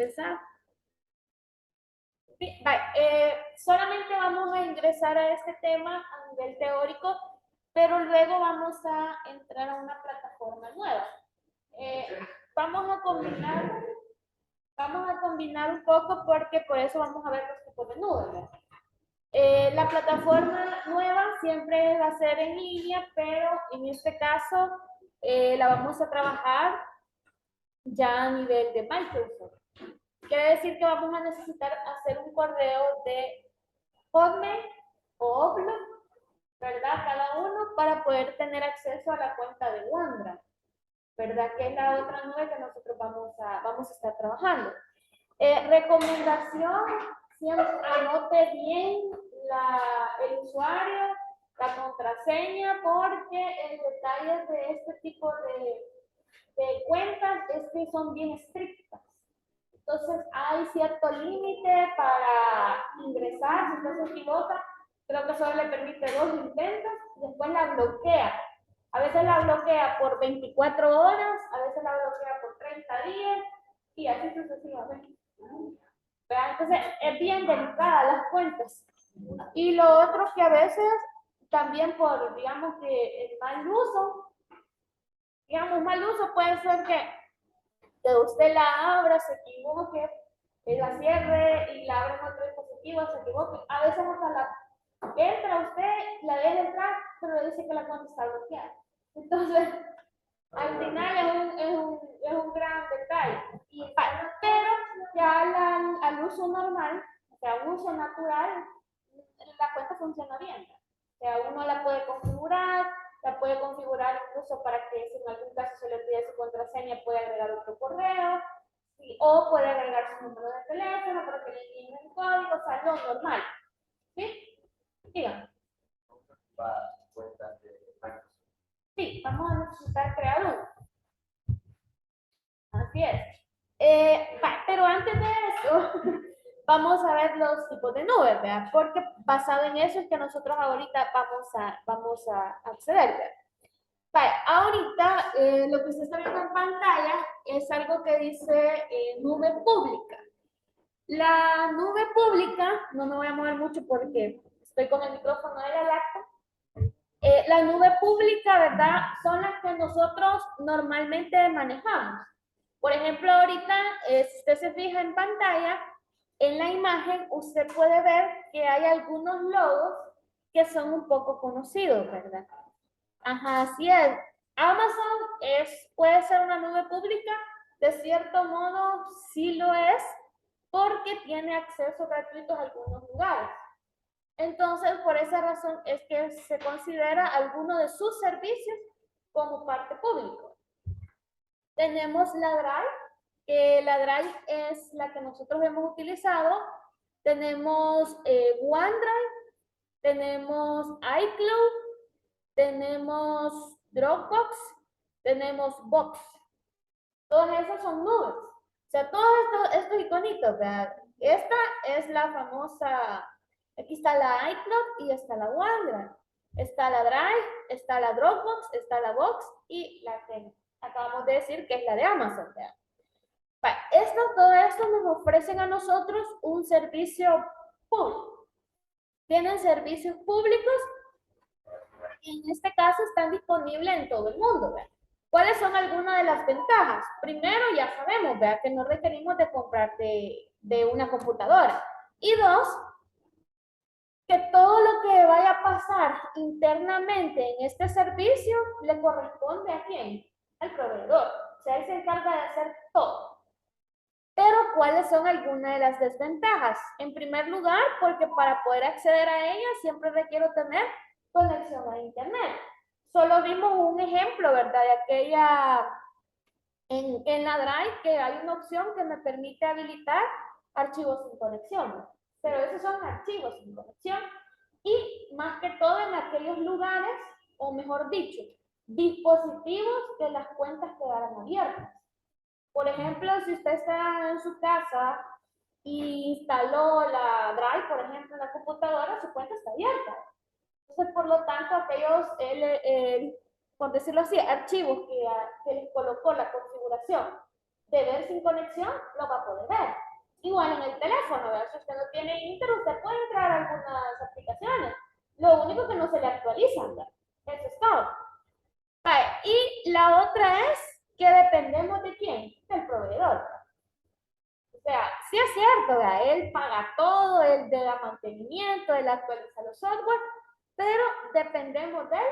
empezar. Sí, vale, solamente vamos a ingresar a este tema a nivel teórico, pero luego vamos a entrar a una plataforma nueva. Eh, vamos a combinar, vamos a combinar un poco porque por eso vamos a ver los tipos de nubes, ¿verdad? La plataforma nueva siempre va a ser en línea, pero en este caso la vamos a trabajar ya a nivel de Microsoft. Quiere decir que vamos a necesitar hacer un correo de Hotmail o Outlook, ¿verdad? Cada uno para poder tener acceso a la cuenta de OneDrive, ¿verdad? Que es la otra nube que nosotros vamos a estar trabajando. Recomendación, siempre anote bien el usuario, la contraseña, porque el detalle de este tipo de cuentas es que son bien estrictas. Entonces hay cierto límite para ingresar, si usted se equivoca, creo que solo le permite 2 intentos, después la bloquea. A veces la bloquea por 24 horas, a veces la bloquea por 30 días y así sucesivamente. Entonces es bien delicada las cuentas. Y lo otro que a veces también por, digamos que el mal uso, puede ser que usted la abra, se equivoque, la cierre y la abra en otro dispositivo, se equivoque. A veces hasta la entra usted, la deja entrar, pero le dice que la cuenta está bloqueada. Entonces, al final es un gran detalle. Pero ya al uso normal, o sea, uso natural, la cuenta funciona bien. O sea, uno la puede configurar incluso para que si en algún caso se le pide su contraseña, puede agregar otro correo, sí, o puede agregar su número de teléfono para que le envíen el código, o sea, lo normal. ¿Sí? Dígame. Sí, vamos a necesitar crear uno. Así es. Pero antes de eso, vamos a ver los tipos de nubes, ¿verdad? Porque basado en eso es que nosotros ahorita vamos a acceder, ¿verdad? Vale, ahorita lo que usted está viendo en pantalla es algo que dice nube pública. La nube pública, no me voy a mover mucho porque estoy con el micrófono de la laptop. La nube pública, ¿verdad? Son las que nosotros normalmente manejamos. Por ejemplo, ahorita, si usted se fija en pantalla, en la imagen usted puede ver que hay algunos logos que son un poco conocidos, ¿verdad? Ajá, así es. Amazon puede ser una nube pública, de cierto modo sí lo es, porque tiene acceso gratuito a algunos lugares. Entonces, por esa razón es que se considera alguno de sus servicios como parte público. Tenemos la Drive, que la Drive es la que nosotros hemos utilizado. Tenemos OneDrive, tenemos iCloud, tenemos Dropbox, tenemos Box. Todas esas son nubes. O sea, todos estos iconitos, ¿verdad? Esta es la famosa, aquí está la iCloud y está la OneDrive. Está la Drive, está la Dropbox, está la Box y la que acabamos de decir que es la de Amazon, ¿verdad? Todo esto nos ofrecen a nosotros un servicio público. Tienen servicios públicos y en este caso están disponibles en todo el mundo, ¿verdad? ¿Cuáles son algunas de las ventajas? Primero, ya sabemos, ¿verdad? Que no requerimos de comprar de una computadora. Y dos, que todo lo que vaya a pasar internamente en este servicio le corresponde a quién? Al proveedor. O sea, él se encarga de hacer todo. Pero, ¿cuáles son algunas de las desventajas? En primer lugar, porque para poder acceder a ella siempre requiero tener conexión a Internet. Solo vimos un ejemplo, ¿verdad? De aquella, en la Drive, que hay una opción que me permite habilitar archivos sin conexión. Pero esos son archivos sin conexión. Y más que todo en aquellos lugares, o mejor dicho, dispositivos que las cuentas quedaran abiertas. Por ejemplo, si usted está en su casa y instaló la Drive, por ejemplo, en la computadora, su cuenta está abierta. Entonces, por lo tanto, aquellos, por decirlo así, archivos que les colocó la configuración de ver sin conexión, lo va a poder ver. Igual en el teléfono, ¿verdad? Si usted no tiene internet, usted puede entrar a algunas aplicaciones. Lo único que no se le actualizan, ¿verdad? Eso es todo. Vale. Y la otra es que dependemos de quién, del proveedor. O sea, sí es cierto, ¿verdad? Él paga todo, él da mantenimiento, él actualiza los software, pero dependemos del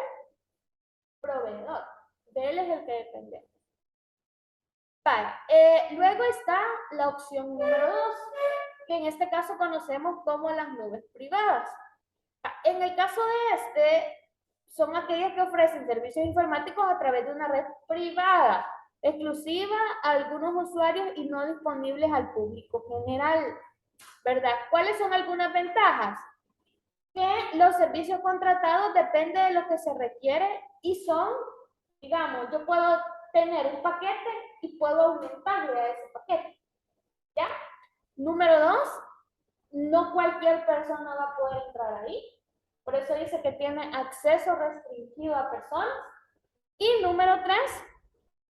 proveedor. De él es el que dependemos. Vale. Luego está la opción número 2, que en este caso conocemos como las nubes privadas. En el caso de son aquellas que ofrecen servicios informáticos a través de una red privada, exclusiva a algunos usuarios y no disponibles al público general, ¿verdad? ¿Cuáles son algunas ventajas? Que los servicios contratados dependen de lo que se requiere y son, digamos, yo puedo tener un paquete y puedo aumentarle a ese paquete, ¿ya? Número 2, no cualquier persona va a poder entrar ahí. Por eso dice que tiene acceso restringido a personas. Y número 3,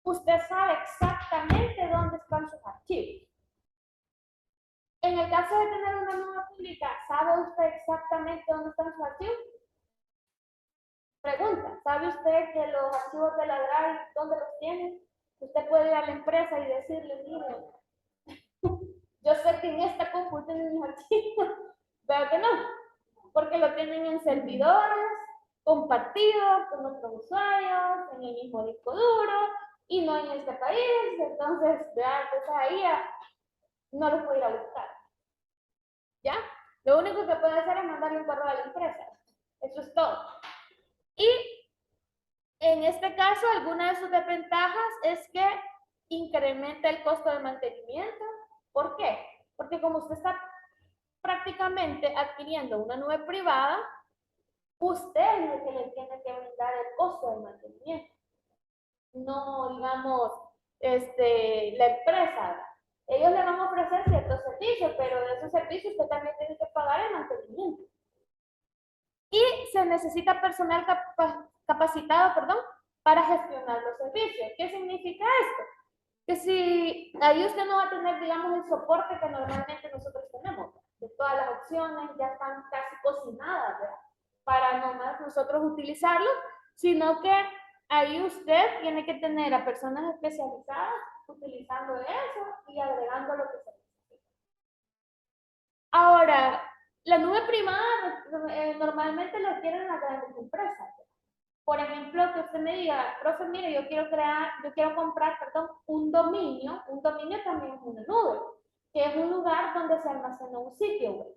usted sabe exactamente dónde están sus archivos. En el caso de tener una nube pública, ¿sabe usted exactamente dónde están sus archivos? Pregunta, ¿sabe usted que los archivos de la Drive, dónde los tiene? Usted puede ir a la empresa y decirle, mire, yo sé que en esta compu tienen mis archivos. ¿Verdad que no? Porque lo tienen en servidores compartidos con otros usuarios, en el mismo disco duro, y no en este país, entonces, entonces ahí no lo puede ir a buscar. ¿Ya? Lo único que puede hacer es mandarle un correo a la empresa. Eso es todo. Y en este caso, alguna de sus desventajas es que incrementa el costo de mantenimiento. ¿Por qué? Porque como usted está prácticamente adquiriendo una nube privada, usted es el que le tiene que brindar el costo de mantenimiento, no, digamos, la empresa. Ellos le van a ofrecer ciertos servicios, pero de esos servicios usted también tiene que pagar el mantenimiento. Y se necesita personal capacitado, perdón, para gestionar los servicios. ¿Qué significa esto? Que si ahí usted no va a tener, digamos, el soporte que normalmente nosotros tenemos, de todas las opciones ya están casi cocinadas, ¿verdad? Para nomás nosotros utilizarlo, sino que ahí usted tiene que tener a personas especializadas utilizando eso y agregando lo que se necesita. Ahora, la nube privada normalmente lo quieren las grandes empresas. Por ejemplo, que usted me diga, profe, mire, yo quiero comprar, perdón, un dominio también es una nube, que es un lugar donde se almacena un sitio web,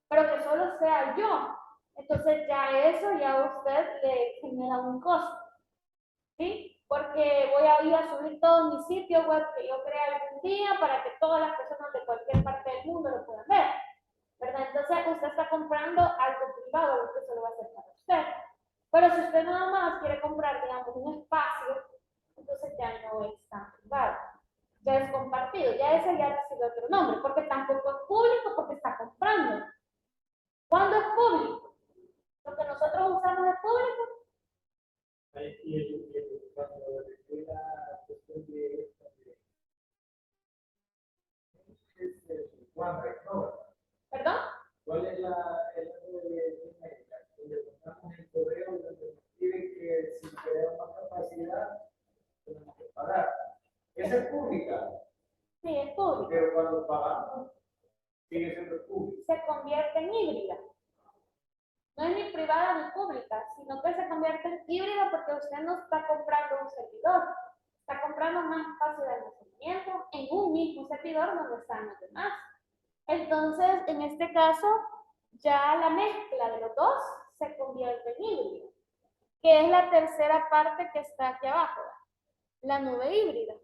pero que solo sea yo. Entonces ya eso ya a usted le genera un costo, ¿sí? Porque voy a ir a subir todo mi sitio web que yo creé algún día para que todas las personas de cualquier parte del mundo lo puedan ver, ¿verdad? Entonces usted está comprando algo privado, algo que solo va a ser para usted. Pero si usted nada más quiere comprar, digamos, un espacio, entonces ya no es tan privado, ya es compartido, ya ese ya recibe otro nombre, porque tampoco es público porque está comprando. ¿Cuándo es público? Lo que nosotros usamos es público. Cuando decía la cuestión de OneDrive, ¿no? ¿Perdón? ¿Cuál es el nombre de médica? Donde contamos el correo y donde nos piden que si queremos más capacidad, tenemos que pagar. Esa es pública. Sí, es público. Pero cuando pagamos, sigue siendo pública. Se convierte en híbrida. No es ni privada ni pública, sino que se convierte en híbrida porque usted no está comprando un servidor, está comprando más espacio de almacenamiento en un mismo servidor donde están los demás. Entonces, en este caso, ya la mezcla de los dos se convierte en híbrida, que es la tercera parte que está aquí abajo, la nube híbrida,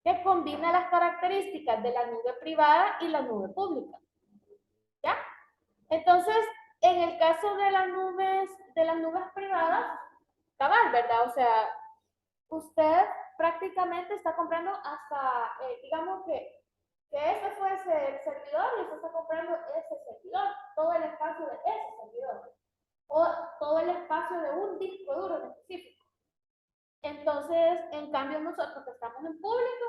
que combina las características de la nube privada y la nube pública. ¿Ya? Entonces, en el caso de las nubes privadas, cabal, ¿verdad? O sea, usted prácticamente está comprando hasta, digamos que ese fuese el servidor y usted está comprando ese servidor, todo el espacio de ese servidor, o todo el espacio de un disco duro en específico. Entonces, en cambio, nosotros que estamos en público,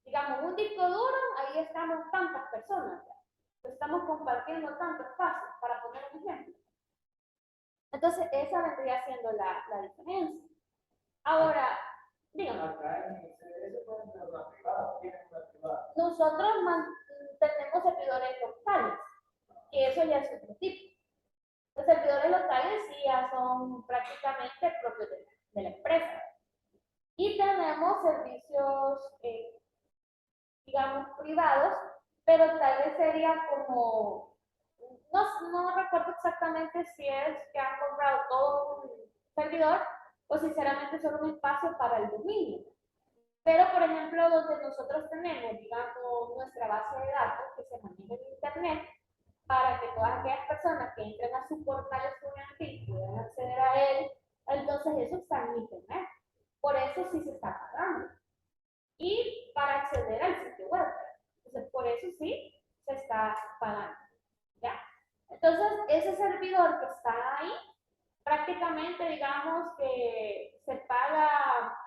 digamos, un disco duro, ahí estamos tantas personas, ¿ya? Estamos compartiendo tantos espacio, para poner un ejemplo. Entonces, esa vendría siendo la diferencia. Ahora, dígame. Acá en el CDS pueden tener una privada, tienen una privada. Nosotros tenemos servidores locales, que eso ya es otro tipo. Los servidores locales sí ya son prácticamente propios de la empresa. Y tenemos servicios, digamos, privados, pero tal vez sería como, no recuerdo exactamente si es que han comprado todo un servidor o sinceramente solo un espacio para el dominio. Pero, por ejemplo, donde nosotros tenemos, digamos, nuestra base de datos que se maneja en Internet, para que todas aquellas personas que entren a su portal estudiantil puedan acceder a él, entonces eso está en Internet. Por eso sí se está pagando. Y para acceder al sitio web. Entonces, por eso sí se está pagando. ¿Ya? Entonces, ese servidor que está ahí, prácticamente digamos que se paga,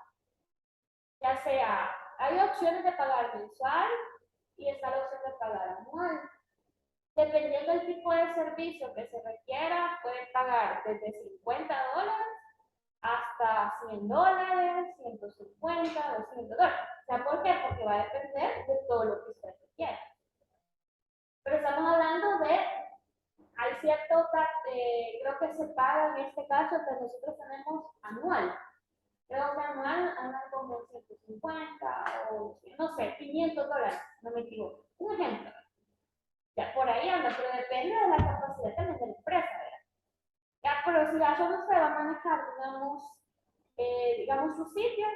ya sea, hay opciones de pagar mensual y está la opción de pagar anual. Dependiendo del tipo de servicio que se requiera, pueden pagar desde $50 hasta $100, 150, $200. O sea, ¿por qué? Porque va a depender de todo lo que usted requiera. Pero estamos hablando de, hay cierto, creo que se paga en este caso, que nosotros tenemos anual. Creo que anual andan como 150 o no sé, $500, no me equivoco. Un ejemplo. Ya por ahí anda, pero depende de la capacidad también de la empresa, ¿verdad? Ya, pero si ya solo se va a manejar, digamos, su sitio,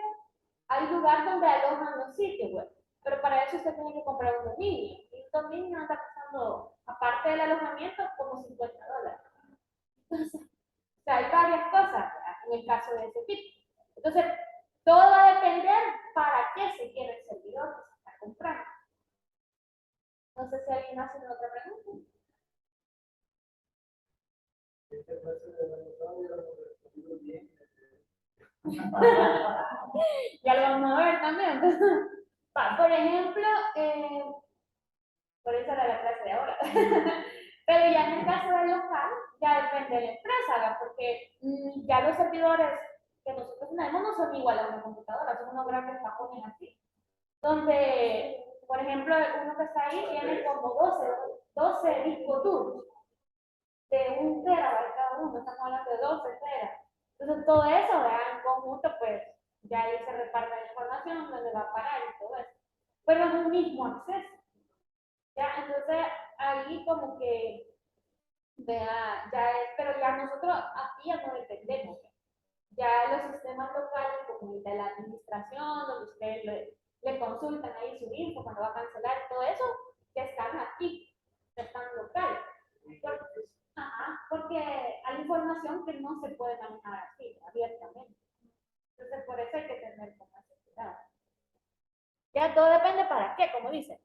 hay lugar donde alojan los sitios web, pero para eso usted tiene que comprar un dominio, y un dominio anda costando, aparte del alojamiento, como $50. Entonces, o sea, hay varias cosas, ¿verdad? En el caso de ese tipo. Entonces, todo va a depender para qué se quiere el servidor que se está comprando. No sé si alguien hace otra pregunta. Este precio de mercado ya lo hemos respondido bien. Ya lo vamos a ver también. Por ejemplo, por eso era la clase de ahora. Pero ya en el caso del local, ya depende de la empresa, ¿verdad? Porque ya los servidores que nosotros tenemos no son igual a una computadora, son unos grandes cajones así. Donde, por ejemplo, uno que está ahí tiene como 12 discos duros de 1 TB cada uno, estamos hablando de 12 teras. Entonces, todo eso, ¿verdad? En conjunto, pues ya ahí se reparte la información, donde va a parar y todo eso. Pero es un mismo acceso. ¿Ya? Entonces, ahí como que, vea, ya es, pero ya nosotros aquí ya no dependemos. Ya los sistemas locales, como el de la administración, donde ustedes le consultan ahí su info cuando va a cancelar y todo eso, que están aquí, que están locales. Porque hay información que no se puede manejar así, abiertamente. Entonces, por eso hay que tener como ese cuidado. Ya todo depende para qué, como dicen.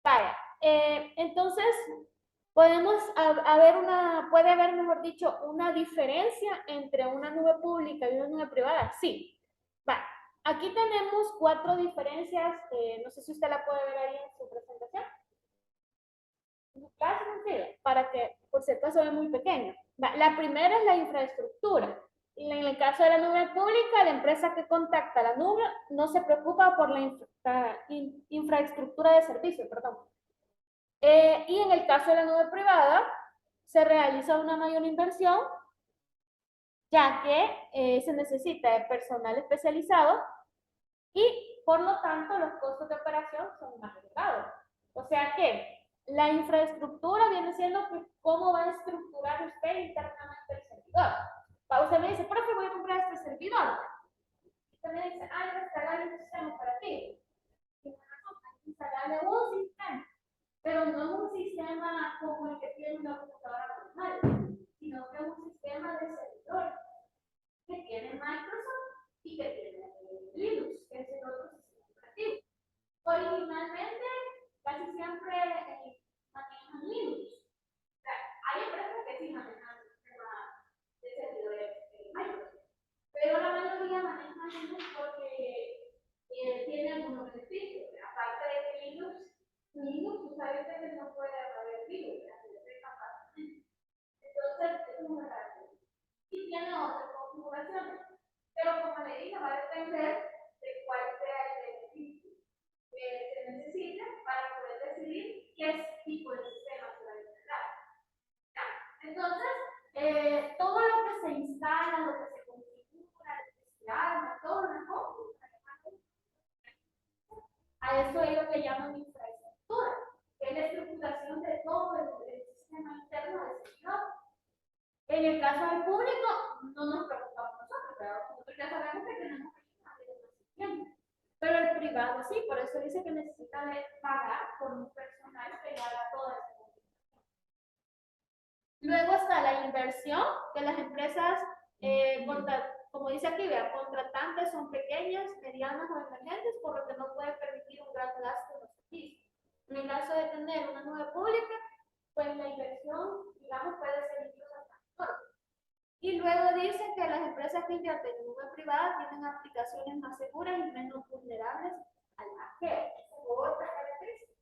Vaya, entonces podemos puede haber, mejor dicho, una diferencia entre una nube pública y una nube privada. Sí. Va. Aquí tenemos 4 diferencias. No sé si usted la puede ver ahí en su presentación. Casi sencillo, para que, por cierto, se ve muy pequeño. Va. La primera es la infraestructura. En el caso de la nube pública, la empresa que contacta la nube no se preocupa por la infraestructura de servicio, perdón. Y en el caso de la nube privada, se realiza una mayor inversión, ya que se necesita de personal especializado y por lo tanto los costos de operación son más elevados. O sea que la infraestructura viene siendo que cómo va a estructurar usted internamente el servidor. Usted me dice, profe, voy a comprar este servidor. Usted me dice, hay que instalarle un sistema operativo. Y me instalarle un sistema, pero no es un sistema como el que tiene una computadora normal, sino que es un sistema de servidor que tiene Microsoft y que tiene Linux, que es el otro sistema operativo. Originalmente, casi siempre manejan Linux. O sea, hay empresas que sí manejan el sistema de servidores Microsoft, pero la mayoría manejan Linux todo lo que se instala, lo que se configura, lo que se arma, todo lo a eso ellos le llaman infraestructura, que es la estructuración de todo el sistema interno del servidor. En el caso del público, no nos preocupamos nosotros, pero nosotros ya sabemos que tenemos que pero el privado sí, por eso dice que necesita de pagar por un personal que haga toda esa configuración. Luego está la inversión, que las empresas, como dice aquí, contratantes son pequeñas, medianas o emergentes, por lo que no puede permitir un gran gasto en los servicios. En el caso de tener una nube pública, pues la inversión, digamos, puede ser incluso hasta menor. Y luego dice que las empresas que invierten en nube privada tienen aplicaciones más seguras y menos vulnerables al hackeo. Esa es otra característica.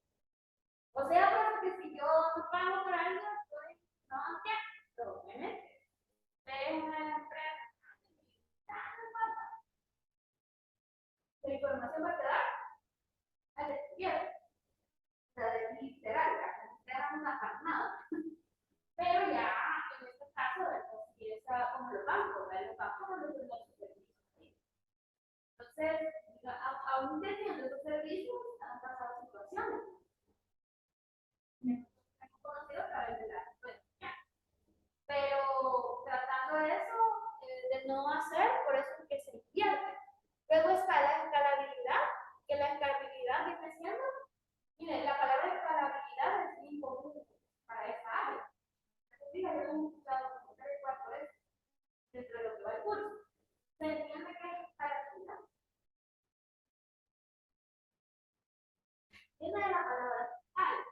O sea, porque si yo no pago por algo, estoy no hackeando, obviamente. Es una empresa. La información va a quedar al descubierto. O sea, de literal, dejan una carnada. Pero ya, en este caso, empieza como los bancos, ¿verdad? Los bancos no les dan sus servicios. Entonces, aún teniendo esos servicios, han pasado situaciones. Hemos conocido a través de la pero tratando eso de no hacer, por eso es que se invierte. Luego está la escalabilidad, que la escalabilidad viene siendo, miren, la palabra escalabilidad es muy común para esa área. Fíjate, hemos usado como 3 o 4 veces dentro de lo que va el curso. Se entiende que es escalabilidad. Viene de la palabra escala.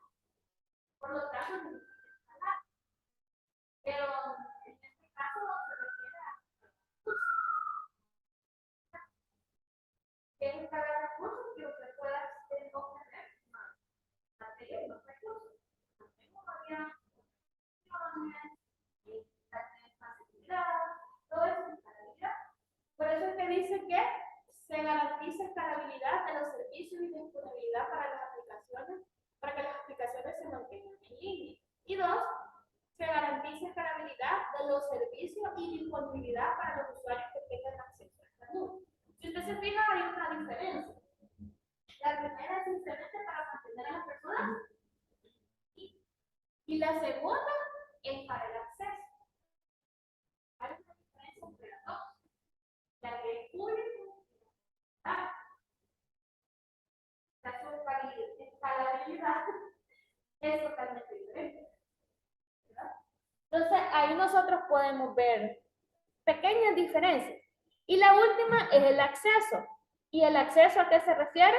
Por lo tanto, necesita escalar. Pero en este caso se refiere a que es escalar recursos que usted pueda obtener más material, más recursos, más memoria, todo eso es escalabilidad. Por eso es que dice que se garantiza escalabilidad de los servicios y disponibilidad para las aplicaciones, para que las aplicaciones se mantengan en línea. Y dos, se garantiza escalabilidad de los servicios y disponibilidad para los usuarios que tengan acceso a esta nube. Si usted se fija, hay una diferencia. La primera es simplemente para mantener a las personas y la segunda es para el acceso. Hay una diferencia entre las dos. La que es público la escalabilidad es totalmente diferente. ¿Verdad? Entonces, ahí nosotros podemos ver pequeñas diferencias. Y la última es el acceso. ¿Y el acceso a qué se refiere?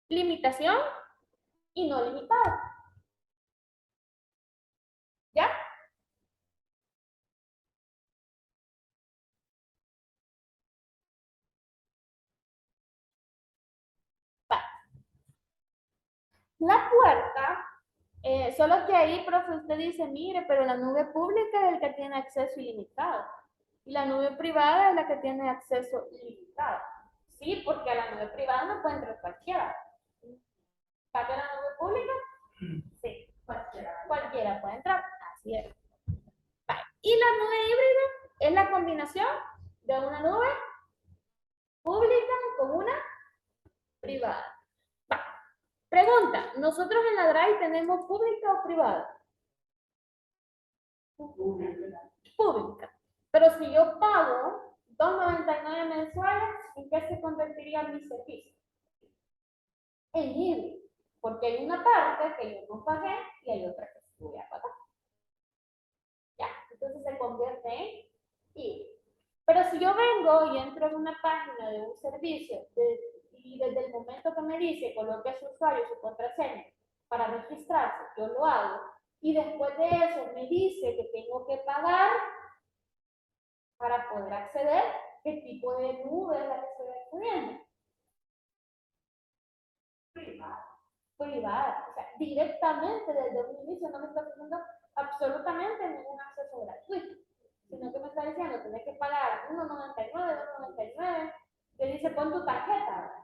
Limitación y no limitado. ¿Ya? Vale. La puerta, solo que ahí, profe, usted dice, mire, pero la nube pública es el que tiene acceso ilimitado. Y la nube privada es la que tiene acceso ilimitado. Sí, porque a la nube privada no puede entrar cualquiera. ¿Para la nube pública? Sí, cualquiera puede entrar. Así es. Vale. Y la nube híbrida es la combinación de una nube pública con una privada. Vale. Pregunta, ¿nosotros en la Drive tenemos pública o privada? Pública. Pero si yo pago $2.99 mensuales, ¿en qué se convertiría mi servicio? En híbrido. Porque hay una parte que yo no pagué y hay otra que sí voy a pagar. Ya, entonces se convierte en híbrido. Pero si yo vengo y entro en una página de un servicio y desde el momento que me dice coloque su usuario, su contraseña para registrarse, yo lo hago, y después de eso me dice que tengo que pagar para poder acceder, ¿qué tipo de nube es la que estoy accediendo? Privada. Privada. O sea, directamente desde un inicio no me está haciendo absolutamente ningún acceso gratuito, sino que me está diciendo, tenés que pagar $1.99, $2.99, que dice pon tu tarjeta, ¿verdad?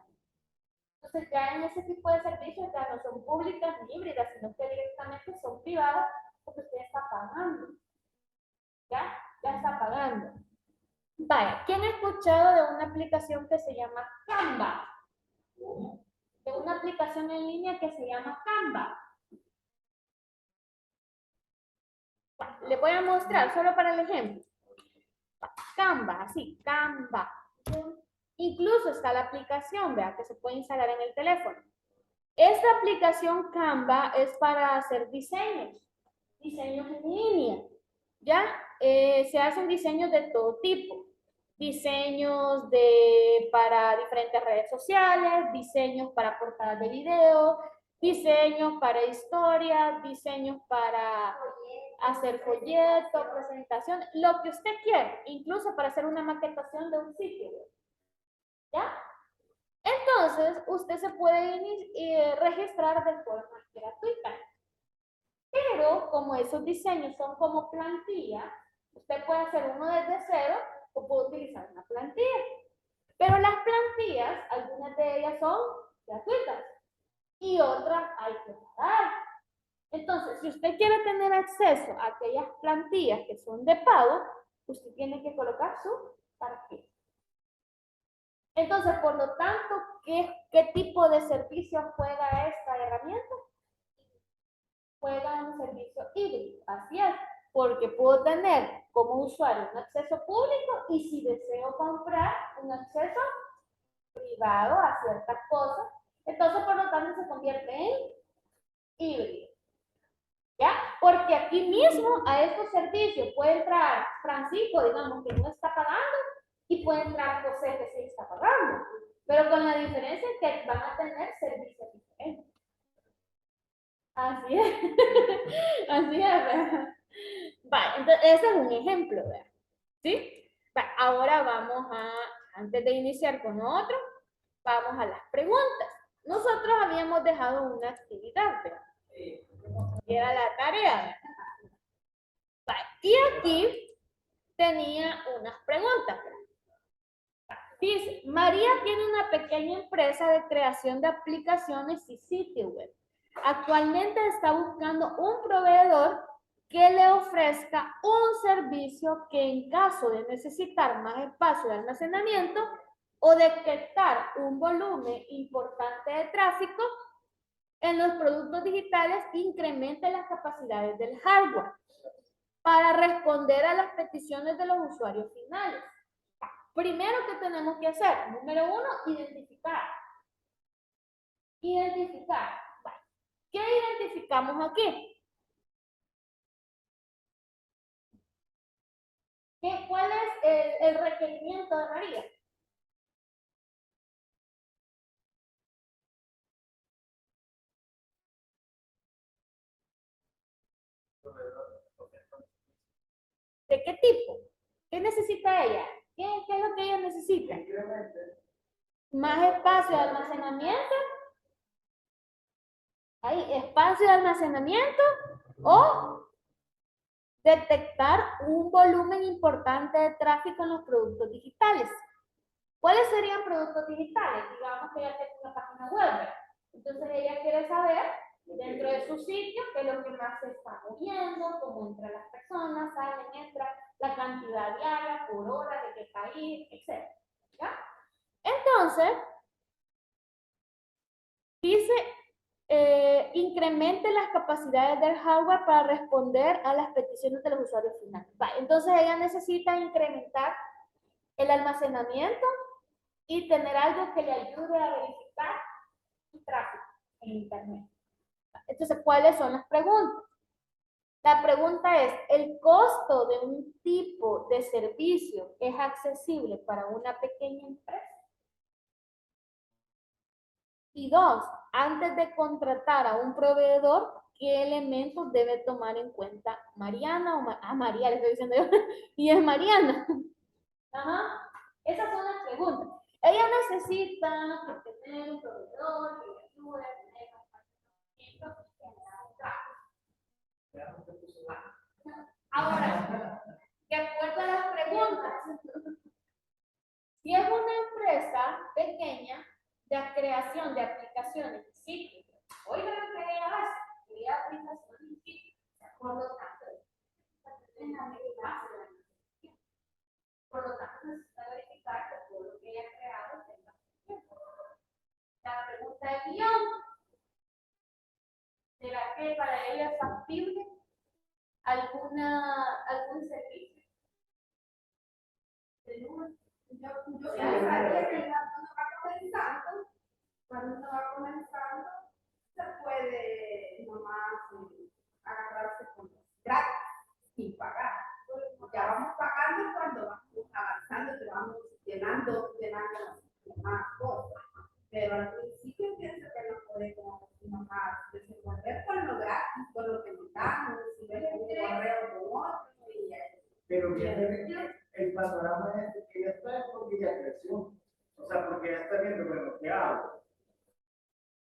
Entonces ya en ese tipo de servicios ya no son públicas ni híbridas, sino que directamente son privadas porque usted está pagando. Ya está pagando. Vaya, ¿quién ha escuchado de una aplicación que se llama Canva? De una aplicación en línea que se llama Canva. Le voy a mostrar solo para el ejemplo. Canva, así, Canva. Incluso está la aplicación, vea, que se puede instalar en el teléfono. Esta aplicación Canva es para hacer diseños en línea, ¿ya? Se hacen diseños de todo tipo. Diseños para diferentes redes sociales, diseños para portadas de video, diseños para historias, diseños para hacer folletos, presentación, lo que usted quiera, incluso para hacer una maquetación de un sitio, ¿ya? Entonces, usted se puede registrar de forma gratuita. Pero como esos diseños son como plantillas, usted puede hacer uno desde cero o puede utilizar una plantilla. Pero las plantillas, algunas de ellas son gratuitas y otras hay que pagar. Entonces, si usted quiere tener acceso a aquellas plantillas que son de pago, usted tiene que colocar su tarjeta. Entonces, por lo tanto, ¿qué tipo de servicio juega esta herramienta? Juega un servicio híbrido, así es, porque puedo tener como usuario un acceso público y si deseo comprar un acceso privado a ciertas cosas, entonces por lo tanto se convierte en híbrido. ¿Ya? Porque aquí mismo a estos servicios puede entrar Francisco, digamos, que no está pagando, y puede entrar José, que sí está pagando. Pero con la diferencia que van a tener servicios diferentes. Así es. Así es, ¿verdad? Vale, entonces ese es un ejemplo, ¿verdad? ¿Sí? Vale, ahora vamos antes de iniciar con otro, vamos a las preguntas. Nosotros habíamos dejado una actividad, ¿verdad? Y era la tarea, ¿verdad? Vale, y aquí tenía unas preguntas, ¿verdad? Dice, María tiene una pequeña empresa de creación de aplicaciones y sitio web. Actualmente está buscando un proveedor que le ofrezca un servicio que en caso de necesitar más espacio de almacenamiento o detectar un volumen importante de tráfico en los productos digitales, incremente las capacidades del hardware para responder a las peticiones de los usuarios finales. Primero, ¿qué tenemos que hacer? Número uno, identificar. Identificar. ¿Qué identificamos aquí? ¿Cuál es el requerimiento de María? ¿De qué tipo? ¿Qué necesita ella? ¿Qué es lo que ella necesita? Más espacio de almacenamiento. Ahí, espacio de almacenamiento o detectar un volumen importante de tráfico en los productos digitales. ¿Cuáles serían productos digitales? Digamos que ella tiene una página web. Entonces ella quiere saber dentro de su sitio qué es lo que más se está moviendo, cómo entran las personas, salen, entran, la cantidad diaria, por hora, de qué país, etc. ¿Ya? Entonces, dice, incremente las capacidades del hardware para responder a las peticiones de los usuarios finales. Entonces ella necesita incrementar el almacenamiento y tener algo que le ayude a verificar el tráfico en Internet. Entonces, ¿cuáles son las preguntas? La pregunta es, ¿el costo de un tipo de servicio es accesible para una pequeña empresa? Y dos, antes de contratar a un proveedor, ¿qué elementos debe tomar en cuenta Mariana o María, le estoy diciendo yo, y es Mariana? Ajá. Esas son las preguntas. Ella necesita tener un proveedor que le ayude a tener ahora, de acuerdo a las preguntas, si es una empresa pequeña de creación de aplicaciones y sitios, oigan lo que ella hace, crea aplicaciones y sitios, por lo tanto, que para ella es factible algún servicio? Yo pensaría que cuando uno va comenzando, se puede nomás agarrarse con los gratis, sin pagar. Ya vamos pagando cuando vamos avanzando, que vamos llenando más cosas. Pero al principio pienso que no podemos nomás desenvolver con lo gratis, con lo que nos damos, si ves un correo con otro. Pero el panorama es que ya está porque ya creció. O sea, porque ya está viendo, bueno, ¿qué hago?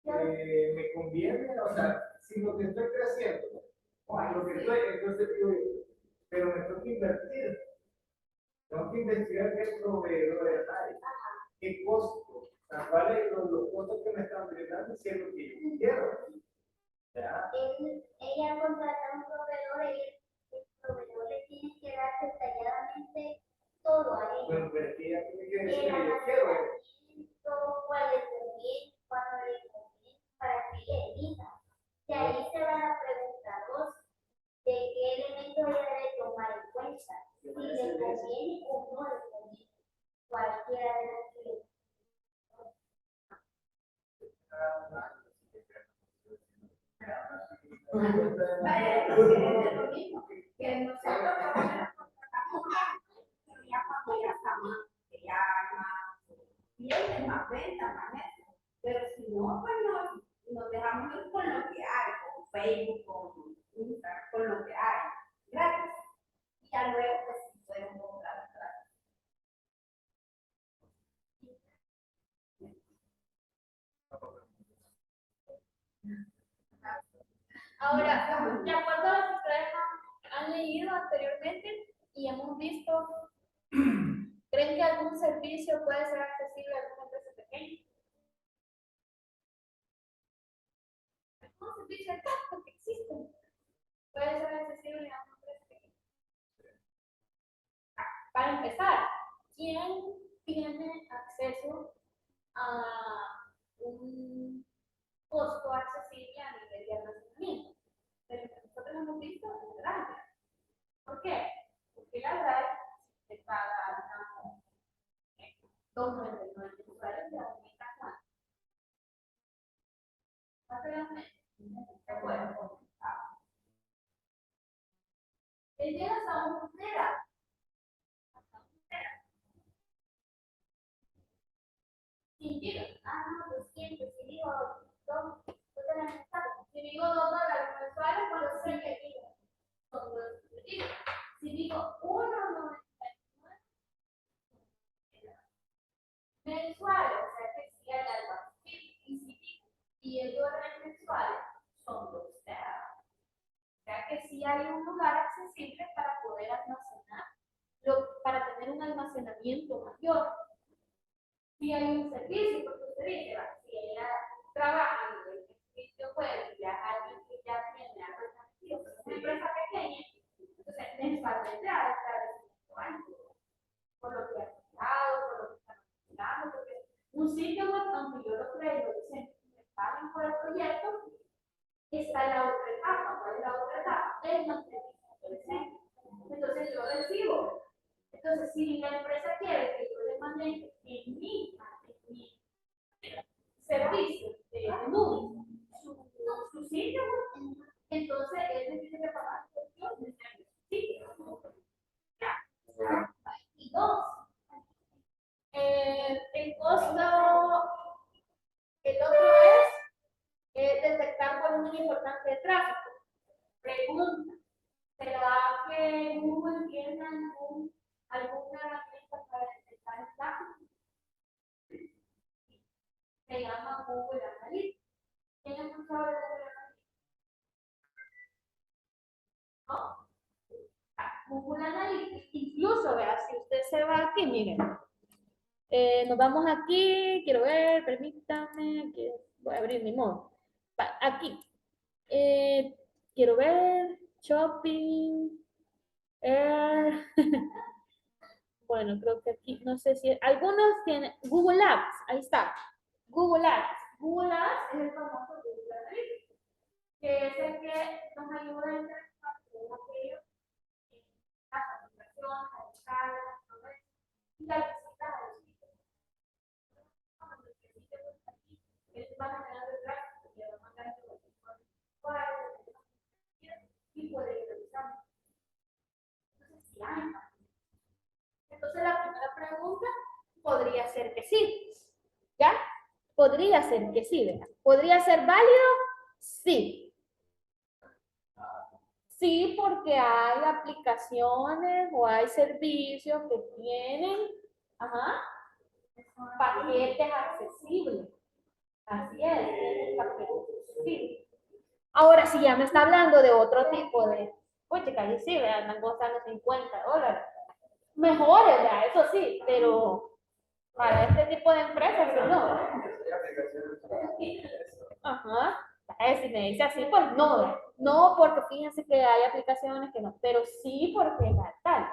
Me conviene, o sea, si lo que estoy creciendo, o lo que estoy, entonces digo, pero me tengo que invertir. Tengo que investigar qué proveedores hay, qué costo, o sea, cuáles son los costos que me están brindando si es lo que yo quiero. ¿Ya? Ella contrata a un proveedor y el proveedor le tiene que dar detalladamente todo a ella. Bueno, pero es que ella tiene que decir El que yo quiero. almacenamiento, cuál le conviene, cuándo le conviene, para que ella elija. De ahí se van a preguntar vos de qué elementos ella debe tomar en cuenta, si le conviene o no le conviene, cualquiera de las que Es lo mismo que nosotros ya cuando ya estamos, que ya más clientes, más ventas, más eso. Pero si no, pues nos dejamos ir con lo que hay, con Facebook, con Instagram, con lo que hay, gratis. Y ya luego, pues, si podemos comprar gratis. Ahora, de acuerdo a lo que ustedes han leído anteriormente y hemos visto, ¿creen que algún servicio puede ser accesible a alguna empresa pequeña? Algún servicio exacto que existe puede ser accesible a una empresa pequeña. Para empezar, ¿quién tiene acceso a un costo accesible a nivel de almacenamiento? Pero nosotros hemos visto en el Drive. ¿Por qué? Porque la Drive se paga, digamos, $2.99 mensuales, de aumenta cuánto. Básicamente, ¿de acuerdo? Él llega hasta un tera. si digo, no, 200, si digo, Si digo $2 mensuales, pues los 6 gigas son 2 gigas. Si digo 1.99 mensuales, o sea que si hay algo así, y el dólar mensual son 2 teras. O sea que si hay un lugar accesible para poder almacenar, para tener un almacenamiento mayor. Si hay un servicio, porque usted dice, si ella trabaja en el servicio web y ya alguien que ya tiene algo establecido, pero es una empresa pequeña, entonces mensualmente ha de estar recibiendo algo, por lo que ha pagado, por lo que está manejando, porque un sitio web, aunque yo lo creo, dicen, me pagan por el proyecto, está en la otra etapa. ¿Cuál es la otra etapa? El mantenimiento. Entonces yo recibo. Entonces, si la empresa quiere que yo le maneje en mi servicio de nube su sitio, entonces él me tiene que pagar por su sitio. Y dos, el costo, el otro es detectar volumen importante de tráfico. Pregunta, ¿será que Google tiene alguna herramienta para detectar el tráfico? Se llama Google Analytics. ¿Quién ha escuchado de Google Analytics? ¿No? Google Analytics, incluso, vea, si usted se va aquí, miren, nos vamos aquí, quiero ver, permítame, que voy a abrir mi modo. Aquí, quiero ver, shopping, bueno, creo que aquí, no sé si, algunos tienen, Google Apps, ahí está, Google Apps. Google Apps es el famoso Google Analytics, que es el que ayuda internacional con aquello, las aplicaciones, las escalas, todo eso, y las visitas a los sitios. Cuando necesite un aquí, ellos van a tener detrás, porque van a mandar y puede ir revisando. Entonces, sí hay. Entonces, la primera pregunta podría ser que sí. ¿Ya? Podría ser que sí, ¿verdad? ¿Podría ser válido? Sí. Sí, porque hay aplicaciones o hay servicios que tienen, ajá, paquetes accesibles. Así es, tienen paquetes accesibles. Ahora, si ya me está hablando de otro tipo de, pues chica, ahí sí, ¿verdad? Están costando $50. Mejores, ¿verdad? Eso sí, pero para este tipo de empresas, pues no. Ajá. Si me dice así, pues no. No, porque fíjense que hay aplicaciones que no, pero sí porque es tal.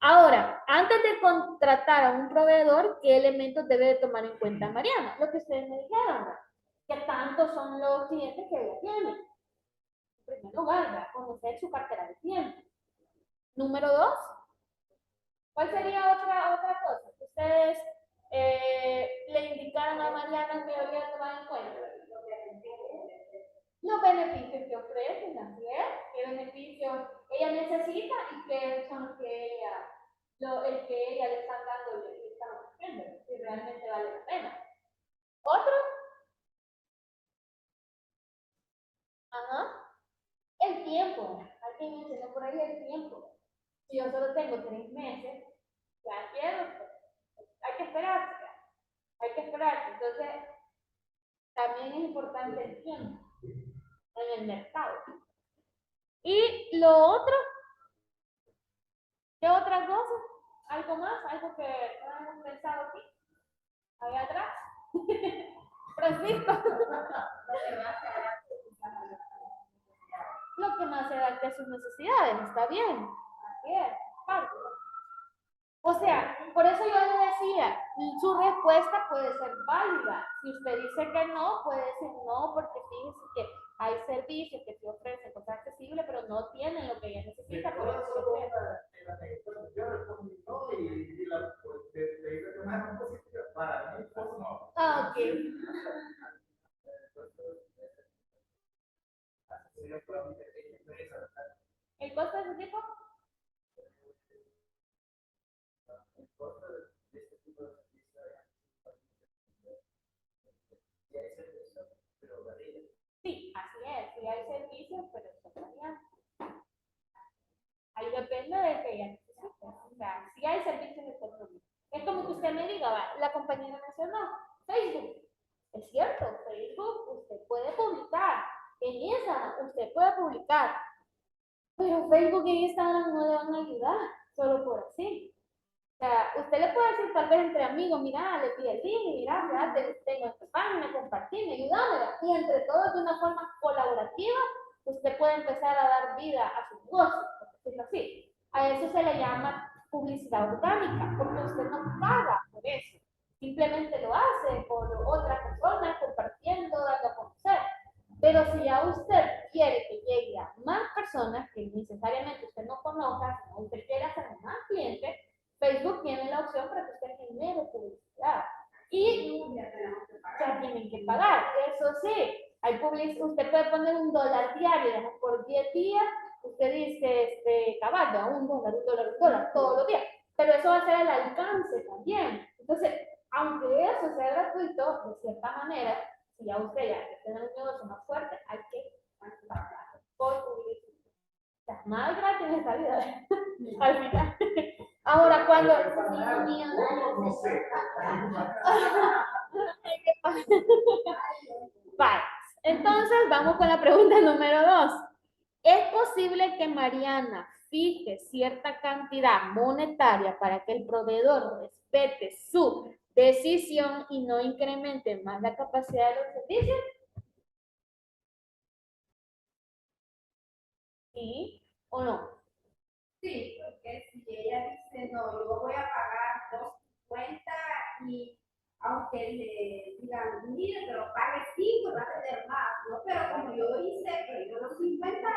Ahora, antes de contratar a un proveedor, ¿qué elementos debe de tomar en cuenta Mariana? Lo que ustedes me dijeron, ¿verdad? ¿Qué tantos son los clientes que ella tiene? En primer lugar, ¿verdad? Conocer su cartera de clientes. Número 2, ¿cuál sería otra cosa que ustedes le indicaron a Mariana que debería tomar en cuenta? Los beneficios que ofrecen, así es, qué beneficios ella necesita y qué son los que el que ella le están dando y le están ofreciendo, si realmente vale la pena. Otro, ajá, el tiempo. Alguien mencionó por ahí el tiempo. Si yo solo tengo 3 meses, ya quiero, hay que esperar, hay que esperar. Entonces, también es importante el tiempo en el mercado. Y lo otro, ¿qué otra cosa? ¿Algo más? ¿Algo que no hemos pensado aquí? Allá atrás. Francisco. Lo que más se adapte a sus necesidades, está bien. Así es. Parte. O sea, por eso yo le decía, su respuesta puede ser válida. Si usted dice que no, puede decir no, porque fíjese que hay servicios que te ofrecen cosas accesibles, pero no tienen lo que ella necesita. Por eso yo respondí no y la de una positiva. Para mí, pues no. Ah, ok. ¿El costo de ese tipo? Sí, así es. Sí hay servicios, pero son variantes. Ahí depende de que ella necesite. O sea, sí hay servicios económicos. Es como que usted me diga, va, la compañía mencionó Facebook. Es cierto, Facebook usted puede publicar. En esa usted puede publicar. Pero Facebook y Instagram no le van a ayudar, solo por así. O sea, usted le puede decir tal vez entre amigos, mira, le pide el link, mira, fíjate, tengo esta página, compartirme, ayúdame. Y entre todos de una forma colaborativa, usted puede empezar a dar vida a su negocio, por decirlo así. A eso se le llama publicidad orgánica, porque usted no paga por eso. Simplemente lo hace por otras personas, compartiendo, dando a conocer. Pero si ya usted quiere que llegue a más personas que necesariamente usted no conozca, sino usted quiere hacer más clientes, Facebook tiene la opción para que usted genere publicidad. Y ya tienen que pagar. Eso sí, hay usted puede poner $1 diario, por 10 días, usted dice, caballo, $1, todos los días. Pero eso va a ser el alcance también. Entonces, aunque eso sea gratuito, de cierta manera, si ya usted ya tiene un negocio más fuerte, hay que pagar por publicidad. O sea, más gratis en esta vida. Al final. Ahora, cuando... No sé. Vale. Entonces, vamos con la pregunta número 2. ¿Es posible que Mariana fije cierta cantidad monetaria para que el proveedor respete su decisión y no incremente más la capacidad de los servicios? ¿Sí o no? Sí, porque si ella dice, no, yo voy a pagar 2.50 y aunque le digan, mire, pero pague 5, va a tener más, ¿no? Pero como yo hice que yo los 50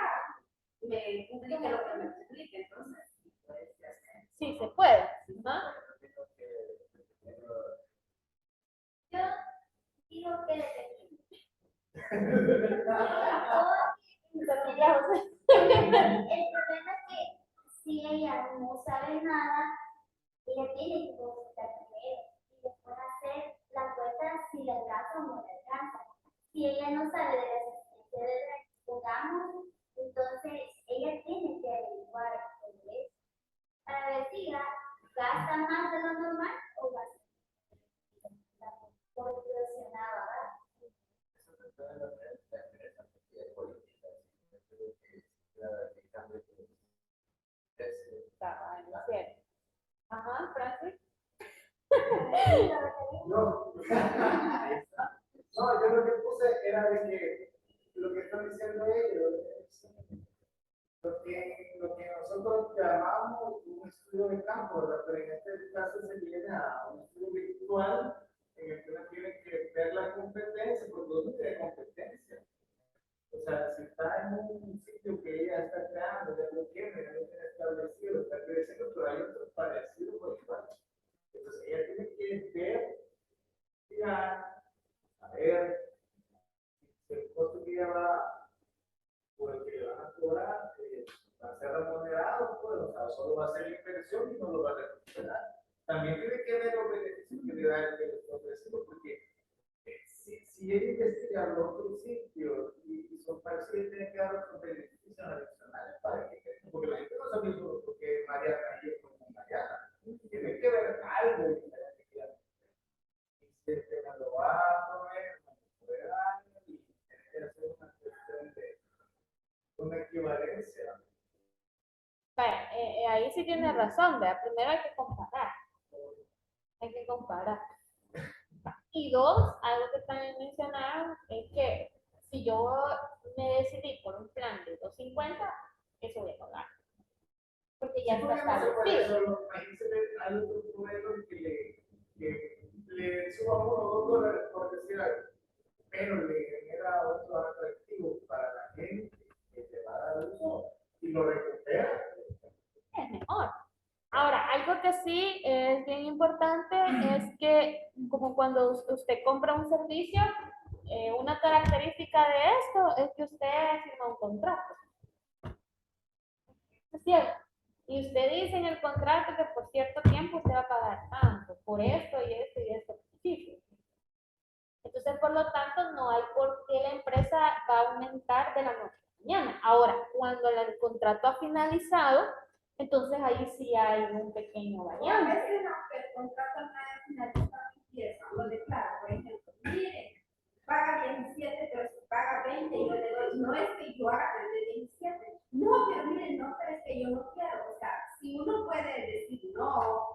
me publique lo que me publique, entonces, sí, puede ser. Sí, se puede, ¿no? Yo digo que depende. Pero ya, o sea, El problema es que si ella no sabe nada, ella tiene que consultar primero y después hacer la cuenta si le alcanza o no le alcanza. Si ella no sabe de la existencia del red, pongamos, entonces ella tiene que averiguar sobre eso para ver si gasta más de lo normal o gasta proporcionado, ¿verdad? está en la serie. Ajá, Francis. No. No, yo lo que puse era de que lo que están diciendo ellos es lo que nosotros llamamos un estudio de campo, ¿verdad? Pero en este caso se viene a un estudio virtual en el que uno tiene que ver la competencia, porque uno tiene competencia. O sea, si está en un sitio que ella está creando, ya lo tiene establecido, está creciendo, pero hay otros parecidos por igual. Entonces ella tiene que ver, mirar, a ver, si el costo que ella va, por el que le van a cobrar, va a ser remunerado, pues, o sea, solo va a ser inversión y no lo va a recuperar. También tiene que ver los beneficios que le da el que le está ofreciendo, porque si ella investiga los otros sitios y son parecidos, tiene que dar otros beneficios adicionales para que, porque la gente no sabe solo porque Mariana y es como Mariana, tiene que ver algo diferente que si este no lo va a proveer, no lo puede dar, y tiene que hacer una cuestión de una equivalencia. Vaya, ahí sí tiene razón, ¿verdad? Primero hay que comparar. Hay que comparar. Y dos, algo que también mencionaron es que si yo me decidí por un plan de 250, eso voy a pagar. Porque ya está establecido. Imagínense, hay otro proveedor que le suba $1 o $2 por decir algo, pero le genera otro atractivo para la gente que le va a dar uso y lo recupera. Es mejor. Ahora, algo que sí es bien importante es que, como cuando usted compra un servicio, una característica de esto es que usted firma un contrato. Es cierto. Y usted dice en el contrato que por cierto tiempo usted va a pagar tanto, por esto y esto y esto específico. Entonces, por lo tanto, no hay por qué la empresa va a aumentar de la noche a la mañana. Ahora, cuando el contrato ha finalizado, entonces ahí sí hay un pequeño O a variante. veces, aunque el contrato no haya finalizado, empieza, lo declara, por ejemplo, mire, paga 17, pero si paga 20, yo le doy, no es que yo haga el de 17, no, pero miren, no, pero es que yo no quiero, o sea, si uno puede decir no,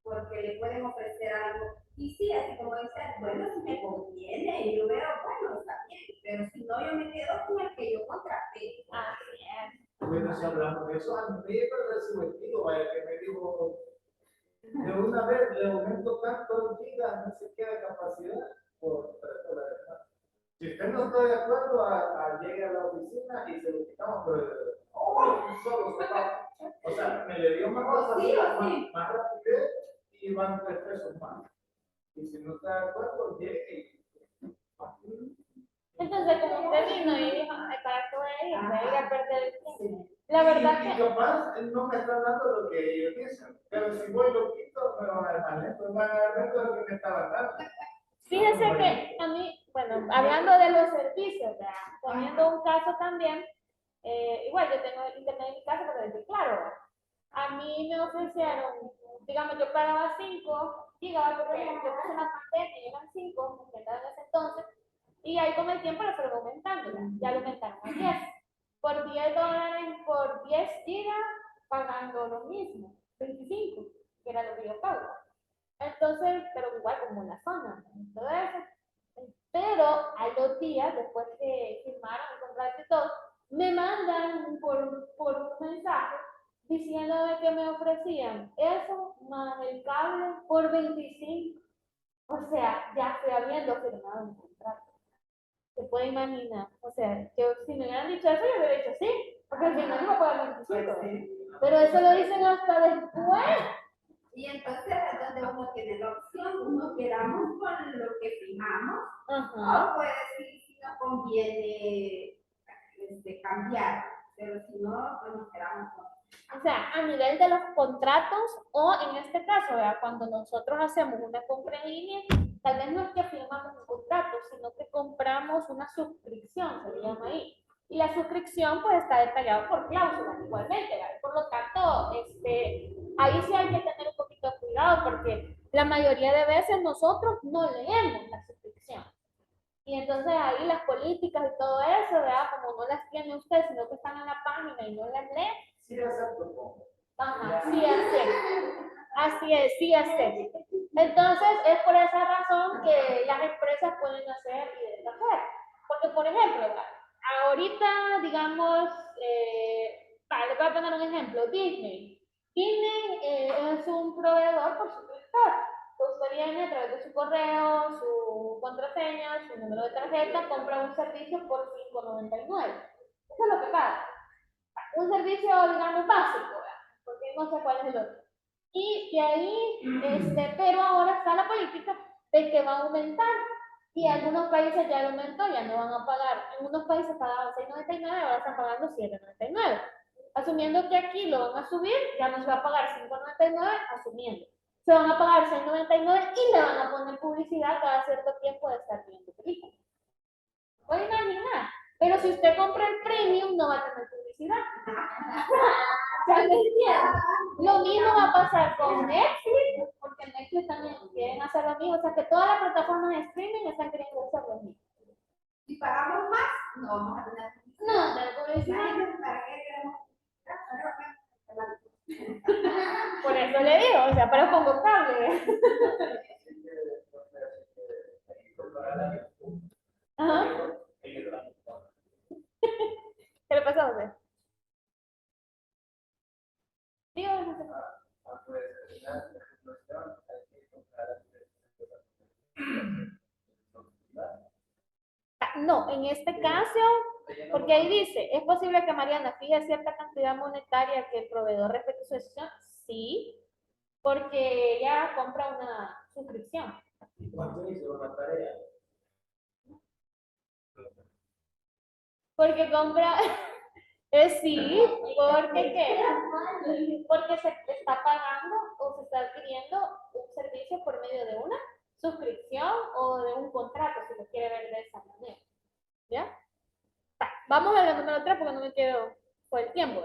porque le pueden ofrecer algo, y sí, así como dice, bueno, si me conviene, y yo veo, bueno, está bien, pero si no, yo me quedo con el que yo contraté. Así es. Bueno, si hablamos de eso, a mí me parece divertido, vaya, que me dijo, de una vez le aumento tantos gigas, no sé qué de capacidad, por $3 más. Si usted no está de acuerdo, llegue a la oficina y se lo quitamos, pero solo se va. O sea, me le dio más más rapidez y van $3 más. Y si no está de acuerdo, llegue y Entonces, como usted vino y dijo, "Ay, ¿para qué voy a ir? Voy a ir a perder el tiempo". La verdad y que, capaz no me están dando lo que ellos dicen, pero si voy lo quito, me van a dar más lento, me van a dar lento lo que me estaban dando. fíjese que a mí, bueno, hablando de los servicios, ¿verdad? Poniendo un caso también, igual yo tengo internet en mi casa, pero desde claro, ¿verdad? A mí me ofrecieron, digamos, yo pagaba 5 gigabytes por ejemplo, yo puse una pandemia y eran 5, que estaba en ese entonces, y ahí con el tiempo lo fueron aumentando, ya lo aumentaron a 10. Por $10, por 10 gigas, pagando lo mismo, 25, que era lo que yo pago. Entonces, pero igual como en la zona, ¿no? Todo eso. Pero a los días, después que firmaron el contrato y todo, me mandan por un mensaje diciéndome que me ofrecían eso más el cable por 25. O sea, ya estoy habiendo firmado un contrato. Se puede imaginar. O sea, yo si me hubieran dicho eso, yo hubiera dicho sí. porque al final no paga el Pues 25. sí. Pero eso lo dicen hasta después. Y entonces es donde uno tiene la opción, uno quedamos con lo que fijamos, Ajá. o puede decir si nos conviene cambiar, pero si no, pues nos quedamos con. O sea, a nivel de los contratos o en este caso, ¿verdad? Cuando nosotros hacemos una compra en línea, tal vez no es que firmamos un contrato, sino que compramos una suscripción, se le llama ahí. Y la suscripción pues está detallada por cláusulas igualmente, ¿verdad? Por lo tanto, ahí sí hay que tener un poquito de cuidado porque la mayoría de veces nosotros no leemos la suscripción. Y entonces ahí las políticas y todo eso, ¿verdad? Como no las tiene usted, sino que están en la página y no las lee. Sí, acepto. Pongo. Ajá, sí, así es, sí, así. Entonces, es por esa razón que las empresas pueden hacer y deshacer. Porque, por ejemplo, ahorita, digamos, les voy a poner un ejemplo, Disney. Disney es un proveedor por suscriptor. Usted viene a través de su correo, su contraseña, su número de tarjeta, compra un servicio por $5.99. Eso es lo que paga. Un servicio, digamos, básico, ¿verdad? Porque no sé cuál es el otro. Y de ahí, pero ahora está la política de que va a aumentar. Y algunos países ya lo aumentó, ya no van a pagar. En unos países pagaban $6.99, ahora están pagando $7.99. Asumiendo que aquí lo van a subir, ya no se va a pagar $5.99, asumiendo. Se van a pagar $6.99 y le van a poner publicidad cada cierto tiempo de estar viendo películas. Puede imaginar. Pero si usted compra el premium, no va a tener publicidad. ¿Ya me entienden? Lo mismo va a pasar con Netflix, porque Netflix también quieren hacer lo mismo. O sea que todas las plataformas de streaming están queriendo hacer lo mismo. Si pagamos más, no vamos a tener. No, de publicidad. ¿Para qué queremos? Por eso le digo, o sea, pero pongo cable. Ajá. ¿Qué le pasó a usted? Dígame. No, en este caso, porque ahí dice, ¿es posible que Mariana fije cierta cantidad monetaria que el proveedor respecte a su decisión? Sí, porque ella compra una suscripción. ¿Cuánto hizo una tarea? Porque compra, sí, porque ¿qué? Porque se está pagando o se está adquiriendo un servicio por medio de una suscripción o de un contrato, si lo quiere ver de esa manera. ¿Ya? Vamos a la número 3 porque no me quedo por el tiempo.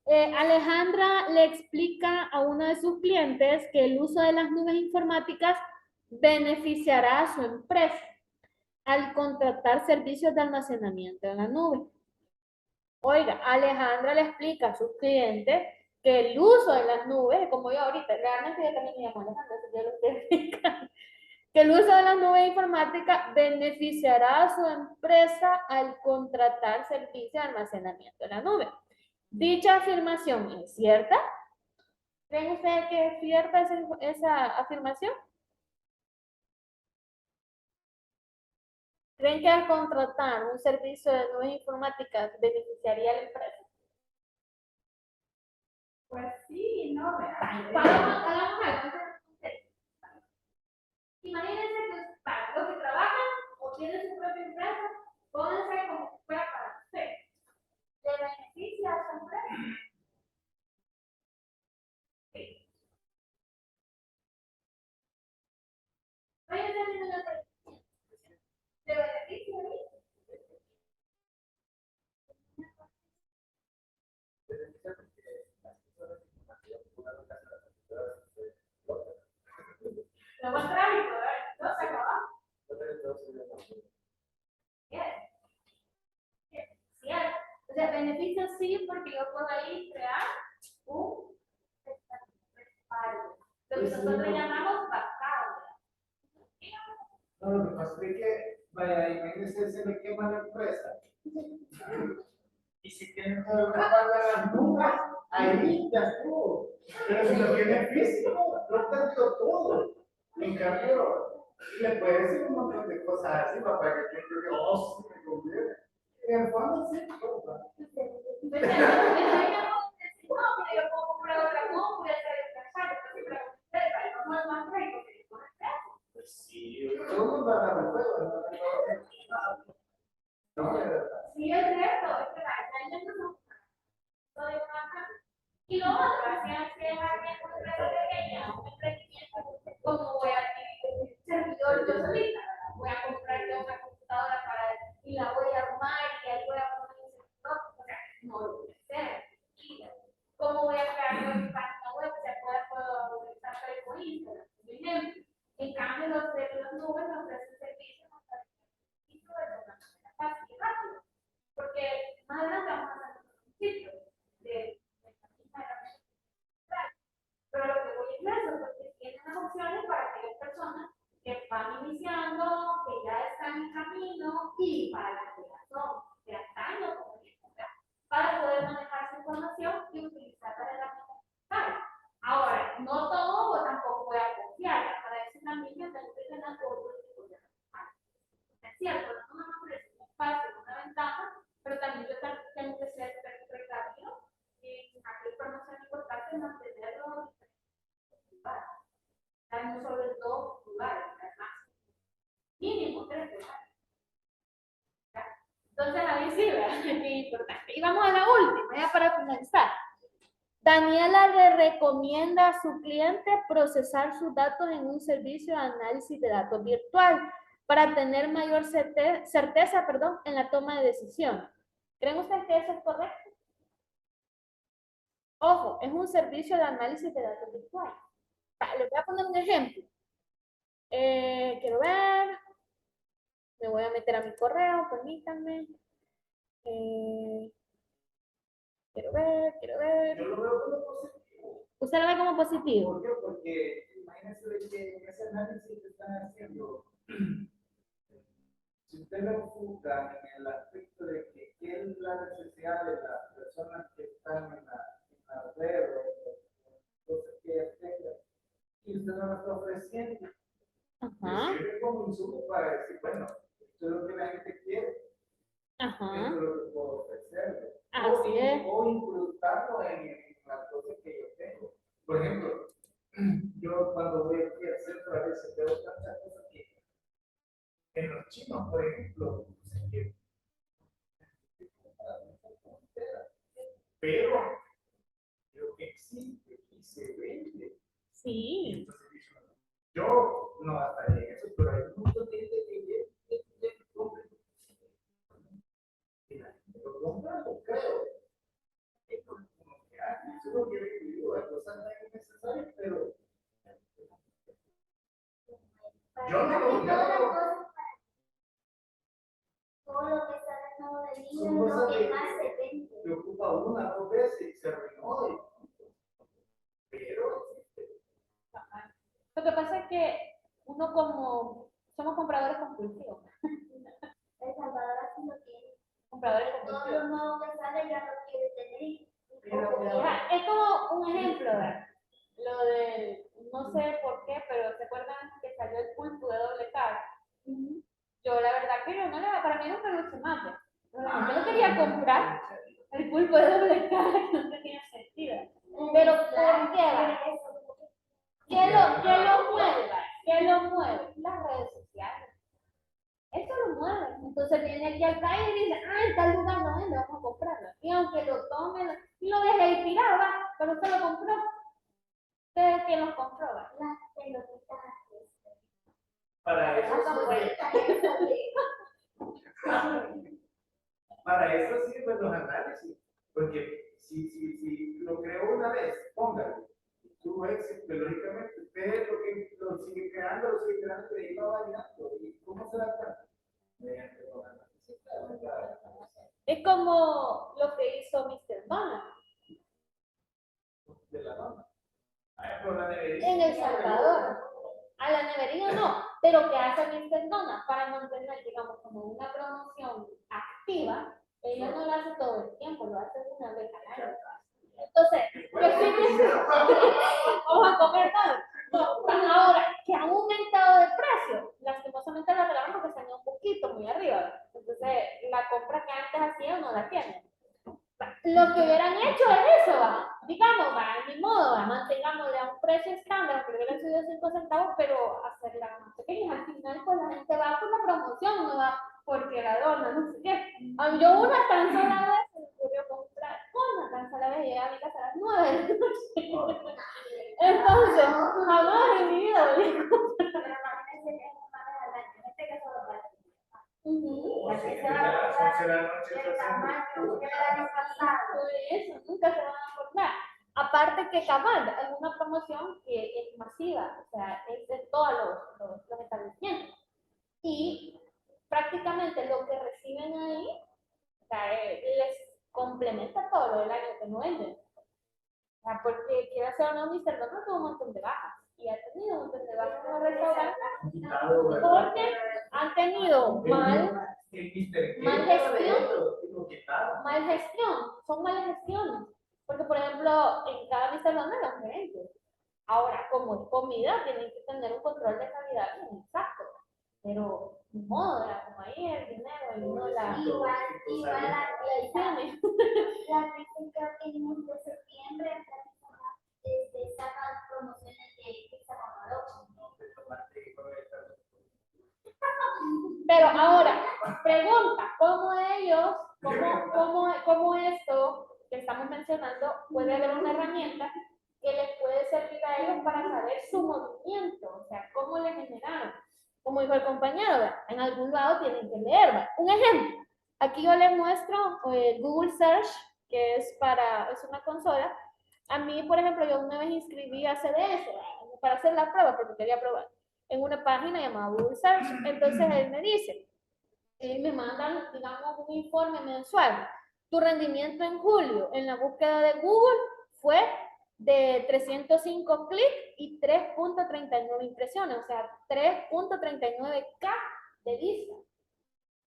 Alejandra le explica a uno de sus clientes que el uso de las nubes informáticas beneficiará a su empresa al contratar servicios de almacenamiento en la nube. Oiga, Alejandra le explica a sus clientes que el uso de las nubes, como yo ahorita, realmente yo también me llamo Alejandra, yo lo estoy explicando, que el uso de las nubes informáticas beneficiará a su empresa al contratar servicios de almacenamiento en la nube. Dicha afirmación es cierta. ¿Creen ustedes que es cierta esa afirmación? ¿Creen que al contratar un servicio de nubes informáticas beneficiaría a la empresa? Pues sí, no, Hagamos algo. Imagínense que para los que trabajan o tienen su propia empresa, pónganse como si fuera para usted. ¿Le beneficia a su empresa? Sí. Vayan haciendo una pregunta. ¿Le beneficia a mí? Lo contrario, ¿verdad? No se acaba. Bien. O sea, beneficio sí, porque yo puedo ahí crear un respaldo. Lo que nosotros llamamos backup. No, lo que pasa es que, vaya, imagínense, se me quema la empresa. Y si tienen que pagar las nubes, ahí ya estuvo. Pero si lo tiene físico, lo perdió todo. En cambio, le puede decir un montón de cosas así, papá, que yo creo que, oh, sí me conviene. En el fondo sí, pero, No, pero yo puedo comprar otra compu y hacer el trabajo, entonces pregunté, ¿cómo es más rico? Que yo con el precio. pues sí, todo el mundo agarra el juego, no, de verdad. Sí, es cierto, es que la gente no sabe de una. Y lo otro, si es alguien con una empresa pequeña, un emprendimiento, ¿cómo voy a adquirir un servidor yo solita? Voy a comprar yo una computadora y la voy a armar y ahí voy a poner un servidor, o sea, no lo voy a hacer. Y, ¿cómo voy a crear yo mi página web? O sea, puedo utilizar Facebook, Instagram, por ejemplo. En cambio, los de las nubes nos ofrecen servicios de una manera fácil y rápida. Porque más adelante vamos a hacer un sitio de la misma herramienta. Pero lo que voy a hacer es porque tienen las opciones para aquellas personas que van iniciando, que ya están en camino y para las que ya son de antaño, como dicen, para poder manejar su información y utilizar las herramientas digitales. Ahora, no todo o tampoco voy a confiar. Para eso también yo tengo que tener otro tipo de herramientas. Es cierto, no me ofrece un espacio, una ventaja, pero también yo tengo que ser precavido y aquella información importante es mantenerlo en sobre todo lugares, además, mínimo 3 lugares. Entonces, ahí sí, ¿verdad? Es importante. Y vamos a la última, ya para finalizar. Daniela le recomienda a su cliente procesar sus datos en un servicio de análisis de datos virtual para tener mayor certeza, en la toma de decisión. ¿Creen ustedes que eso es correcto? Ojo, es un servicio de análisis de datos virtual. Les voy a poner un ejemplo. Quiero ver. Me voy a meter a mi correo, permítanme. Quiero ver. Yo lo veo como positivo. ¿Usted lo ve como positivo? ¿Por qué? Porque imagínense de que en ese análisis que están haciendo, si usted lo enfoca en el aspecto de que qué es la necesidad de las personas que están en la red o cosas que ellas tengan, y usted no lo está ofreciendo, Ajá. le sirve como insumo para decir, bueno, esto es lo que la gente quiere, Ajá. esto es lo que puedo ofrecerle. Así es. O incrustarlo en las cosas que yo tengo. Por ejemplo, yo cuando voy aquí a hacer a veces veo tantas cosas que en los chinos, por ejemplo, no sé qué, pero creo que existe y se vende. Sí. Yo no gastaría en eso, pero hay un montón de gente que compra. Y la gente lo compra, lo creo. Es como que eso es lo que he vivido, hay cosas tan innecesarias, pero yo no lo todo lo que sale nuevo del libro son es lo cosas que más se vende. que ocupa una, 2 veces y se arruinó. Pero Lo que pasa es que uno somos compradores compulsivos. El Salvador así lo tiene. Compradores Todo lo compulsivos. nuevo que sale ya lo quiere tener. Mira, es como un ejemplo, ¿verdad? Lo del, no sé por qué, pero ¿se acuerdan que salió el pulpo de doble cara? Yo la verdad que yo no le para mí era un peluche mate. Pero la gente lo quería comprar. El pulpo de doble cara que no tenía sentido. Pero ¿por qué va? ¿Qué lo mueve? ¿Qué lo mueve? Las redes sociales. Eso lo mueve. Entonces viene aquí al país y dice, en tal lugar no vende, vamos a comprarlo. Y aunque lo tome, y lo deje ahí tirado, va, pero usted lo compró. ¿Ustedes quién lo compró? Va? Las pelotitas. para eso sirven los análisis. Porque si lo creó una vez, póngalo. Tuvo éxito, lógicamente, usted lo sigue creando, y ahí va variando. ¿Y cómo se da cuenta? Mediante los análisis. Es como lo que hizo Mr. Donald De la norma. Por la en El Salvador. A la nevería no, pero ¿qué hace Mr. Donald para mantener, digamos, como una promoción activa? Ella no lo hace todo el tiempo, lo hace una vez al año. Entonces, yo sí vamos a comer todo. Ahora, que ha aumentado de precio, lastimosamente la regalaron porque salió un poquito muy arriba. Entonces, la compra que antes hacían no la tienen. Lo que hubieran hecho es eso, va. Digamos, va, ni modo, va, mantengámosle a un precio estándar, que hubieran subido 5 centavos, pero hacerla más pequeña. Al final, pues la gente va por la promoción, no va porque la dona, no sé qué. Yo una tan sola vez se me ocurrió comprar, una tan sola vez llegué a mi casa a las 9 de la noche. Entonces, jamás en mi vida volví a comprar. Pero imagínense que es una vez al año, en este caso lo va a hacer. Ujú. Sí, que a las 11 de la noche El está tamaño haciendo. que el año pasado. Por eso, nunca se van a acordar. Aparte que cabal, es una promoción que es masiva, o sea, es de todos los establecimientos. Y prácticamente lo que reciben ahí, o sea, les complementa todo lo del año que no venden. O sea, porque quiero hacer una Mr. Donald tuvo un montón de bajas. Y ha tenido un montón de bajas en los restaurantes porque han tenido mal gestión, son malas gestiones. Porque, por ejemplo, en cada Mr. Donald los gerentes. Ahora, como es comida, tienen que tener un control de calidad bien exacto. Pero, ni modo, como ahí el dinero y no la higiene. La dicen creo que en el mes de septiembre sacan promociones de pizza con arroz. Pero ahora, pregunta, ¿cómo esto que estamos mencionando puede haber una herramienta que les puede servir a ellos para saber su movimiento? O sea, ¿cómo le generaron? Como dijo el compañero, ¿verdad? En algún lado tienen que leer, ¿verdad? Un ejemplo, aquí yo les muestro Google Search, que es una consola. A mí, por ejemplo, yo una vez inscribí a CDS, ¿verdad? Para hacer la prueba, porque quería probar en una página llamada Google Search. Entonces él me dice, me mandan, digamos, un informe mensual. Tu rendimiento en julio en la búsqueda de Google fue de 305 clics y 3.39 impresiones, o sea, 3.39K de vista.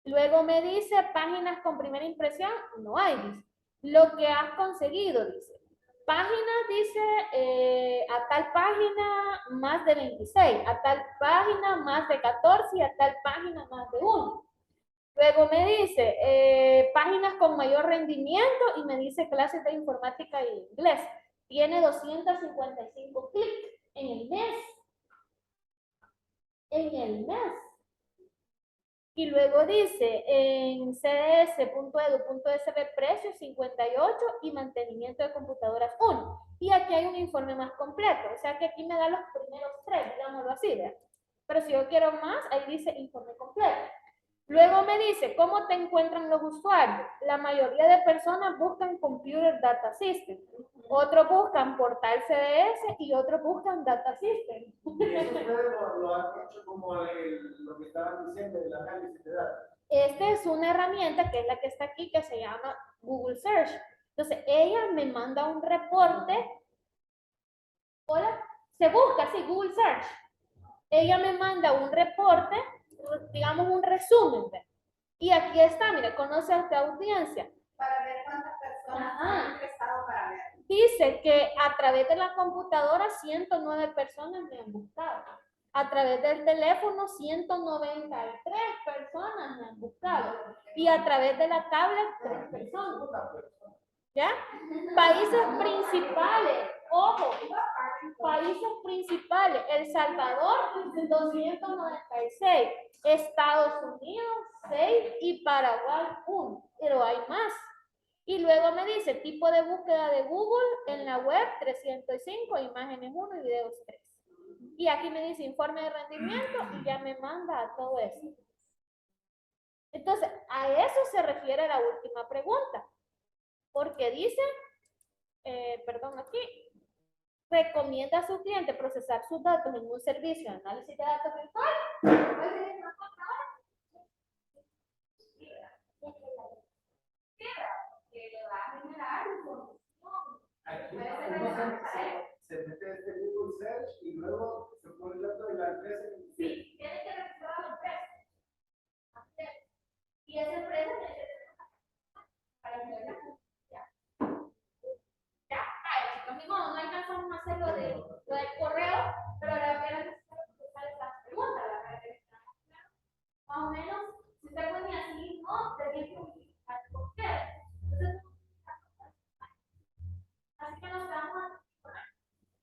Luego me dice, páginas con primera impresión, no hay, dice. Lo que has conseguido, dice. Páginas, dice, a tal página más de 26, a tal página más de 14 y a tal página más de 1. Luego me dice, páginas con mayor rendimiento y me dice clases de informática y inglés. Tiene 255 clics en el mes. En el mes. Y luego dice, en cds.edu.sb precios 58 y mantenimiento de computadoras 1. Y aquí hay un informe más completo, o sea que aquí me da los primeros 3, digámoslo así, ¿verdad? Pero si yo quiero más, ahí dice informe completo. Luego me dice, ¿cómo te encuentran los usuarios? La mayoría de personas buscan Computer Data System, otros buscan Portal CDS y otros buscan Data System. Y eso ustedes lo han hecho como lo que estaban diciendo, el análisis de datos. Esta es una herramienta que es la que está aquí, que se llama Google Search. Entonces, ella me manda un reporte. Hola, se busca así, Google Search. Ella me manda un reporte, digamos un resumen. Y aquí está, mire, conoce a esta audiencia. Para ver cuántas personas han ingresado para ver. Dice que a través de la computadora 109 personas me han buscado. A través del teléfono 193 personas me han buscado. Y a través de la tablet 3 personas. ¿Ya? Países principales, ojo, países principales, El Salvador 296, Estados Unidos 6 y Paraguay 1, pero hay más. Y luego me dice tipo de búsqueda de Google en la web 305, imágenes 1 y videos 3. Y aquí me dice informe de rendimiento y ya me manda a todo eso. Entonces, a eso se refiere la última pregunta. Porque dice, perdón, aquí, recomienda a su cliente procesar sus datos en un servicio de análisis de datos virtual. Que le va a generar información. Aquí se mete este Google Search y luego se pone el dato de la empresa. Sí, tiene que registrar a la empresa. Y esa empresa tiene que tener para generar la ya, chicos, ni modo, no alcanzamos a hacer lo del correo, pero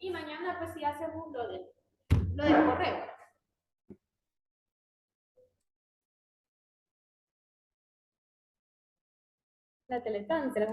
Y mañana pues sí hacemos lo del correo. La Teletón, se la